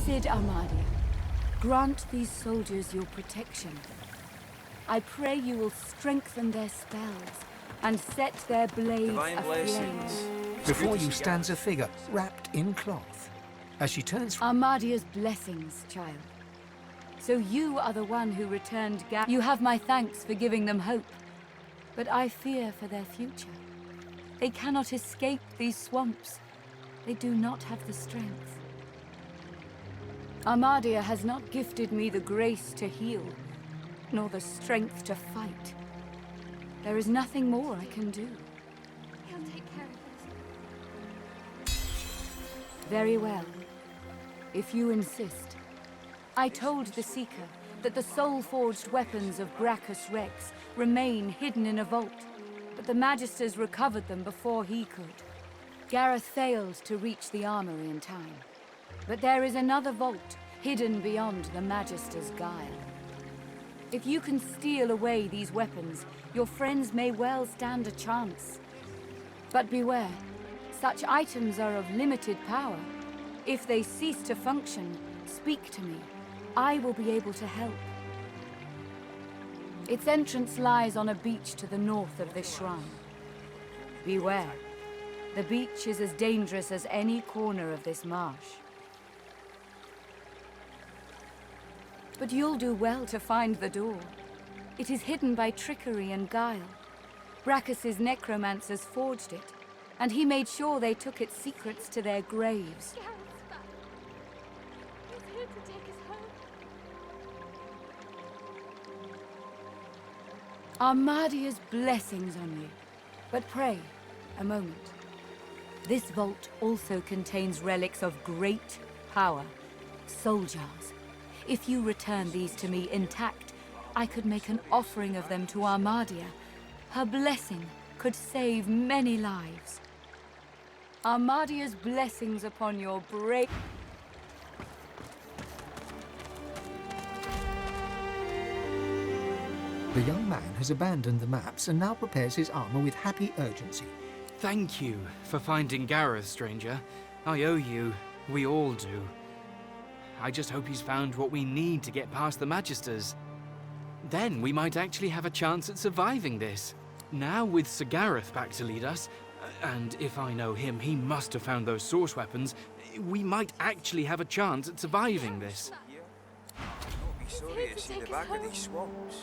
Blessed Armadia, grant these soldiers your protection. I pray you will strengthen their spells and set their blades Divine aflame. blessings. Before you stands a figure wrapped in cloth. As she turns from Armadia's blessings, child. So you are the one who returned Gareth. You have my thanks for giving them hope, but I fear for their future. They cannot escape these swamps. They do not have the strength. Armadia has not gifted me the grace to heal, nor the strength to fight. There is nothing more I can do. He'll take care of it. Very well, if you insist. I told the Seeker that the soul-forged weapons of Brachus Rex remain hidden in a vault, but the Magisters recovered them before he could. Gareth failed to reach the armory in time, but there is another vault hidden beyond the Magister's guile. If you can steal away these weapons, your friends may well stand a chance. But beware, such items are of limited power. If they cease to function, speak to me. I will be able to help. Its entrance lies on a beach to the north of this shrine. Beware. The beach is as dangerous as any corner of this marsh. But you'll do well to find the door. It is hidden by trickery and guile. Brachus's necromancers forged it, and he made sure they took its secrets to their graves. Gareth's back. He's here to take us home. Armadia's blessings on you. But pray, a moment. This vault also contains relics of great power, soul jars. If you return these to me intact, I could make an offering of them to Armadia. Her blessing could save many lives. Armadia's blessings upon your brave... the young man has abandoned the maps and now prepares his armor with happy urgency. Thank you for finding Gareth, stranger. I owe you. We all do. I just hope he's found what we need to get past the Magisters. Then we might actually have a chance at surviving this. Now with Sir Gareth back to lead us, and if I know him, he must have found those source weapons, we might actually have a chance at surviving this. Don't be sorry to see the back of these swamps.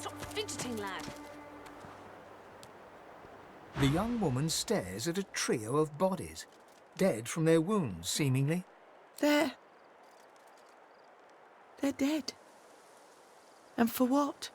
Stop fidgeting, lad. The young woman stares at a trio of bodies, dead from their wounds, seemingly. They're dead. And for what?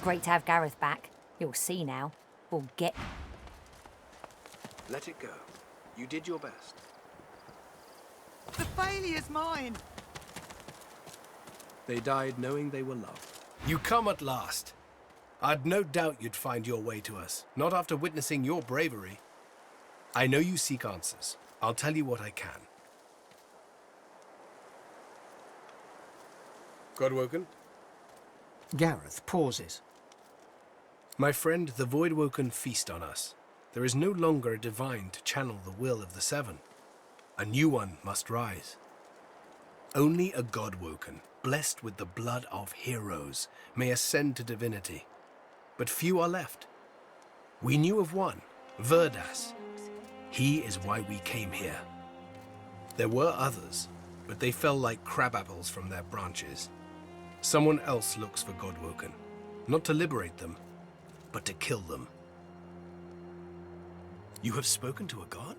Great to have Gareth back. You'll see now. We'll get... Let it go. You did your best. The failure's mine! They died knowing they were loved. You come at last. I'd no doubt you'd find your way to us, not after witnessing your bravery. I know you seek answers. I'll tell you what I can. Godwoken? Gareth pauses. My friend, the Voidwoken feast on us. There is no longer a divine to channel the will of the Seven. A new one must rise. Only a Godwoken, blessed with the blood of heroes, may ascend to divinity. But few are left. We knew of one, Verdas. He is why we came here. There were others, but they fell like crabapples from their branches. Someone else looks for Godwoken, not to liberate them, but to kill them. You have spoken to a god?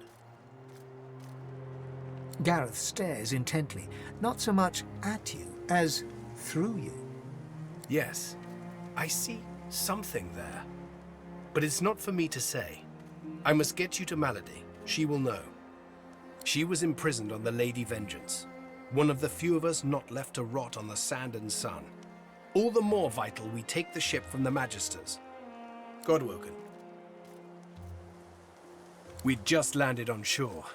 Gareth stares intently, not so much at you as through you. Yes. I see something there. But it's not for me to say. I must get you to Malady. She will know. She was imprisoned on the Lady Vengeance, one of the few of us not left to rot on the sand and sun. All the more vital we take the ship from the Magisters. Godwoken. We'd just landed on shore.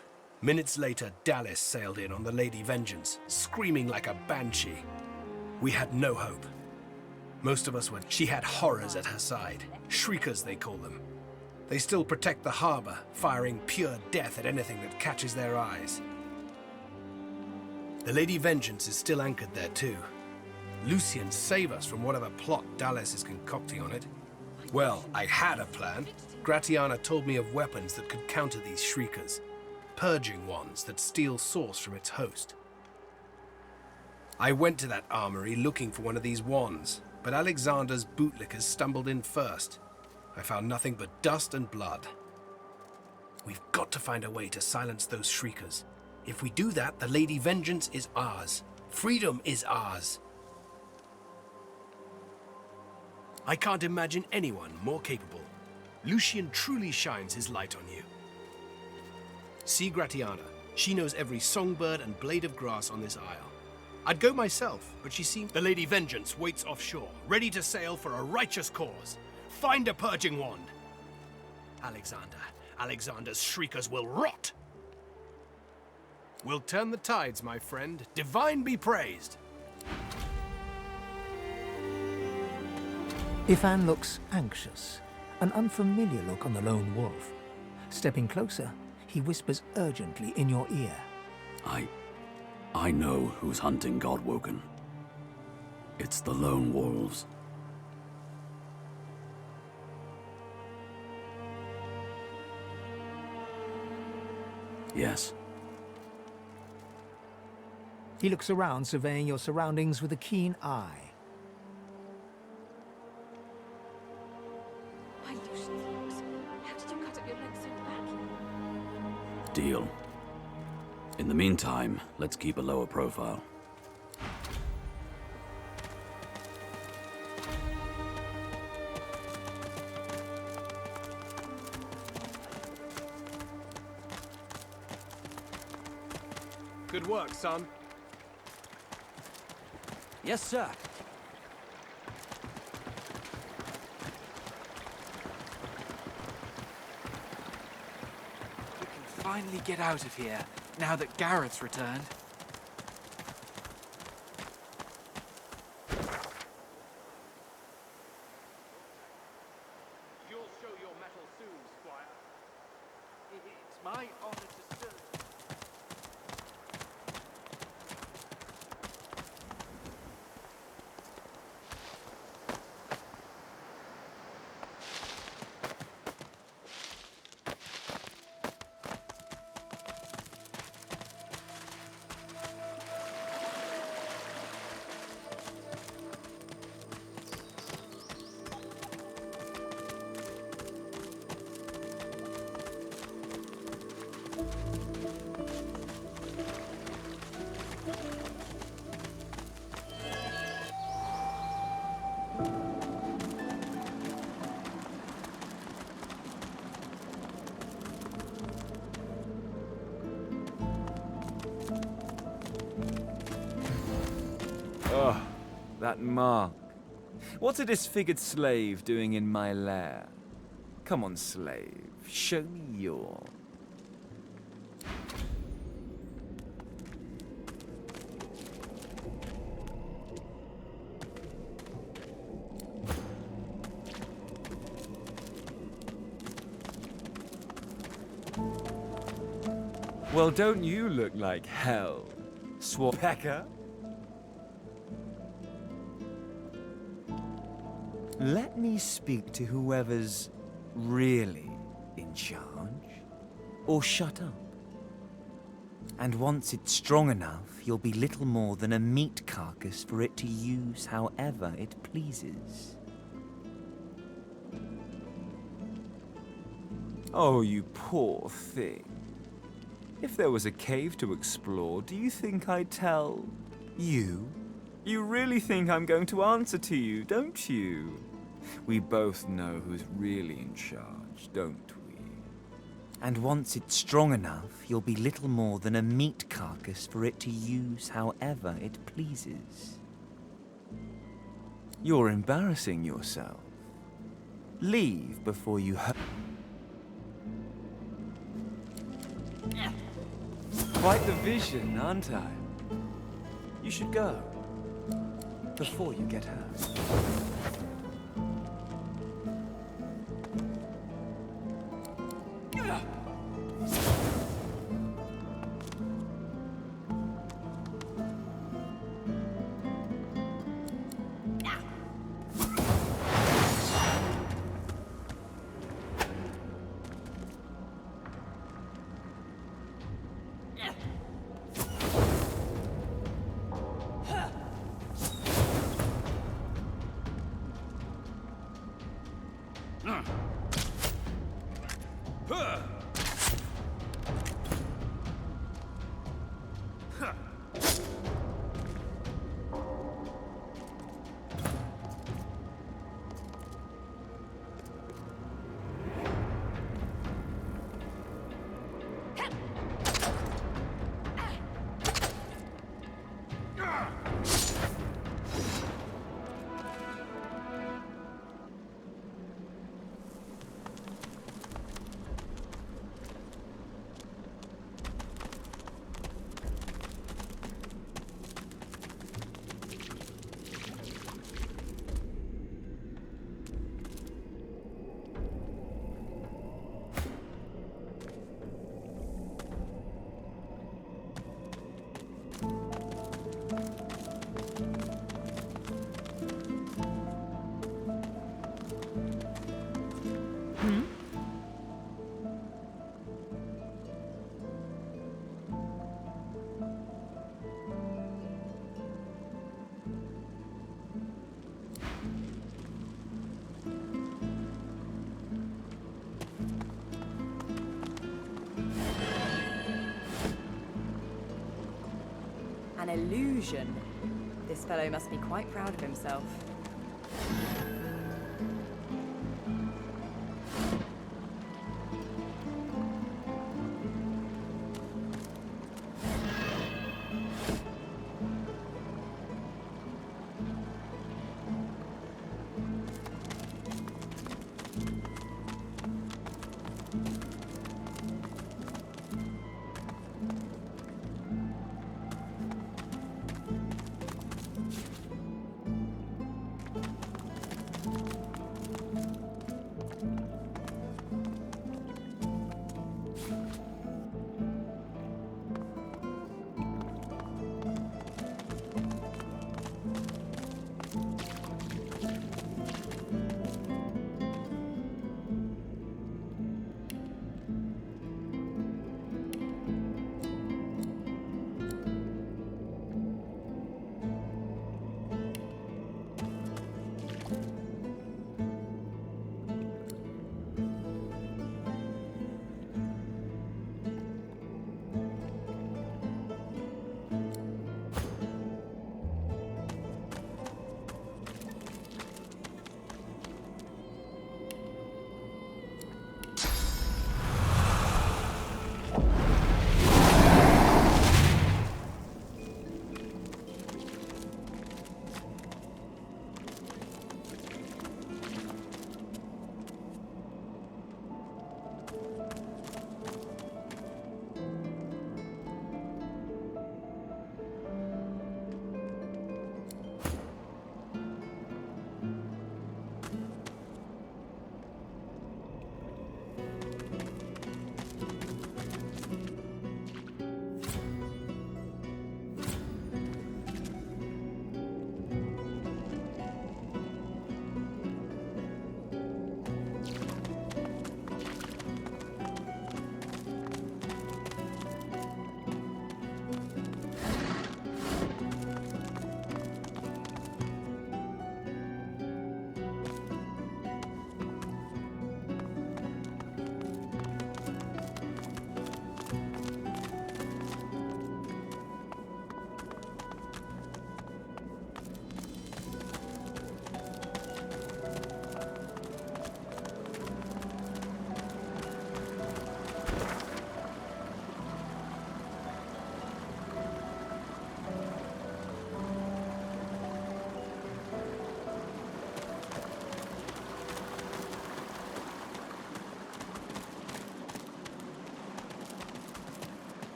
Minutes later, Dallas sailed in on the Lady Vengeance, screaming like a banshee. We had no hope. Most of us were. She had horrors at her side. Shriekers, they call them. They still protect the harbor, firing pure death at anything that catches their eyes. The Lady Vengeance is still anchored there too. Lucian, save us from whatever plot Dallas is concocting on it. Well, I had a plan. Gratiana told me of weapons that could counter these shriekers. Purging ones that steal source from its host. I went to that armory looking for one of these wands, but Alexander's bootlickers stumbled in first. I found nothing but dust and blood. We've got to find a way to silence those shriekers. If we do that, the Lady Vengeance is ours. Freedom is ours. I can't imagine anyone more capable. Lucian truly shines his light on you. See Gratiana. She knows every songbird and blade of grass on this isle. I'd go myself, but she seems... The Lady Vengeance waits offshore, ready to sail for a righteous cause. Find a purging wand. Alexander's shriekers will rot. We'll turn the tides, my friend. Divine be praised. Ifan looks anxious, an unfamiliar look on the lone wolf. Stepping closer, he whispers urgently in your ear. I know who's hunting Godwoken. It's the lone wolves. Yes. He looks around, surveying your surroundings with a keen eye. Why, Lucian, how did you cut up your legs so badly? Deal. In the meantime, let's keep a lower profile. Good work, son. Yes, sir. We can finally get out of here, now that Gareth's returned. You'll show your mettle soon, Squire. It's my honor to serve. Oh, that mark. What's a disfigured slave doing in my lair? Come on, slave, show me your... Well, don't you look like hell, Swappecker? Let me speak to whoever's really in charge, or shut up. And once it's strong enough, you'll be little more than a meat carcass for it to use however it pleases. Oh, you poor thing. If there was a cave to explore, do you think I'd tell you? You really think I'm going to answer to you, don't you? We both know who's really in charge, don't we? And once it's strong enough, you'll be little more than a meat carcass for it to use however it pleases. You're embarrassing yourself. Leave before you hurt. Quite the vision, aren't I? You should go before you get hurt. An illusion. This fellow must be quite proud of himself.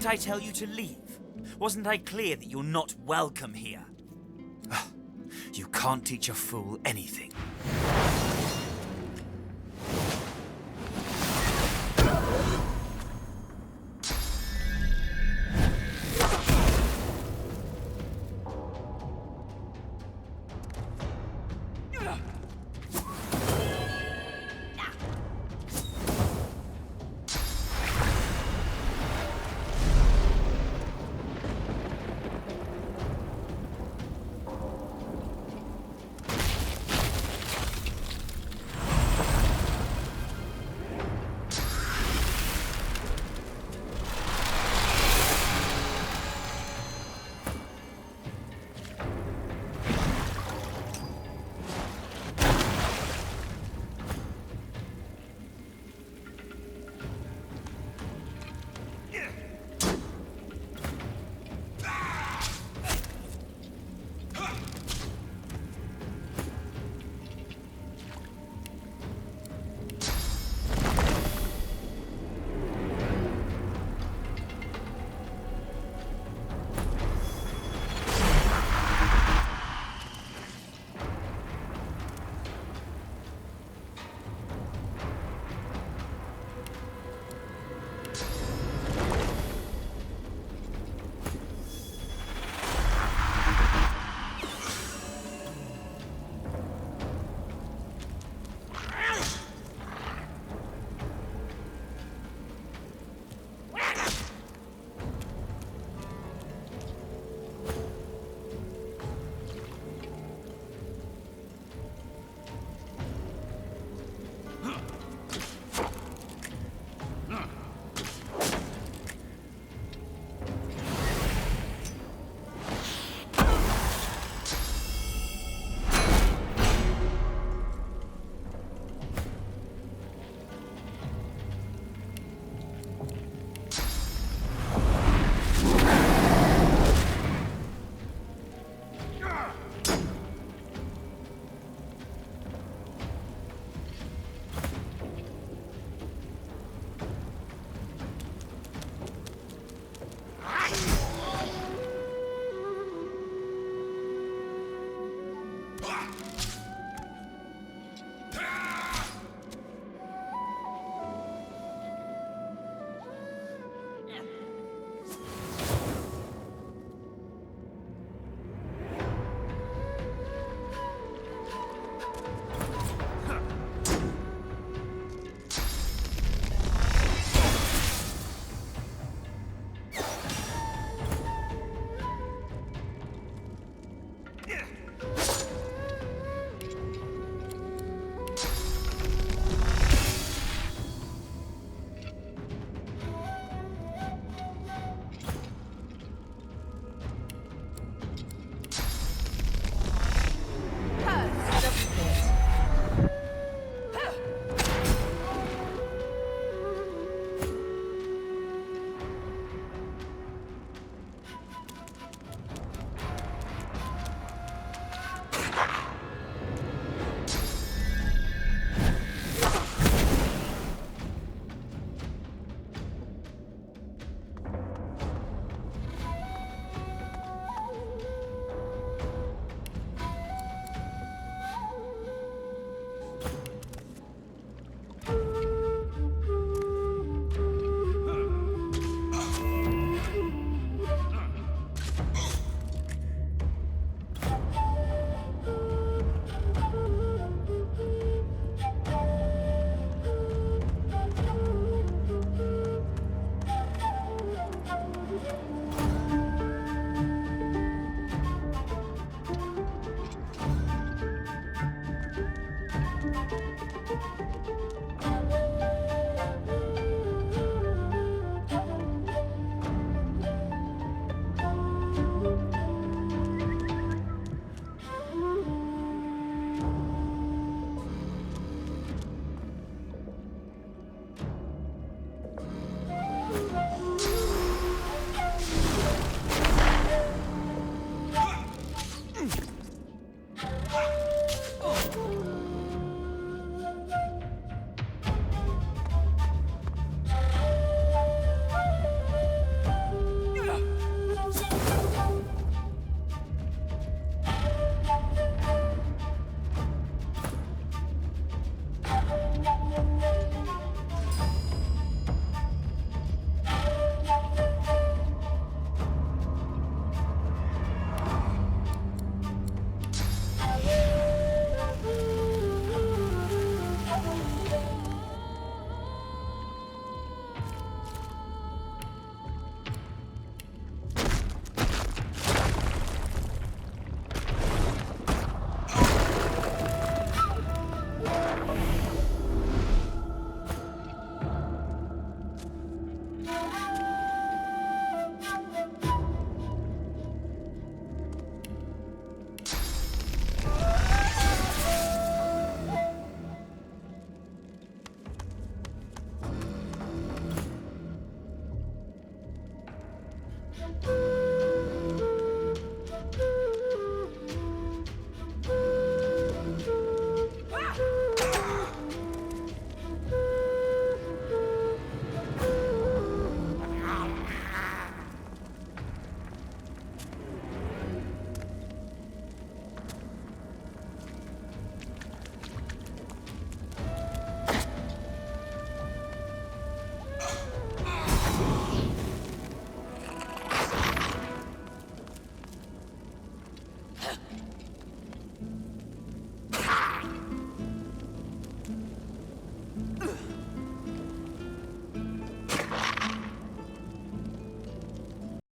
Didn't I tell you to leave? Wasn't I clear that you're not welcome here? You can't teach a fool anything.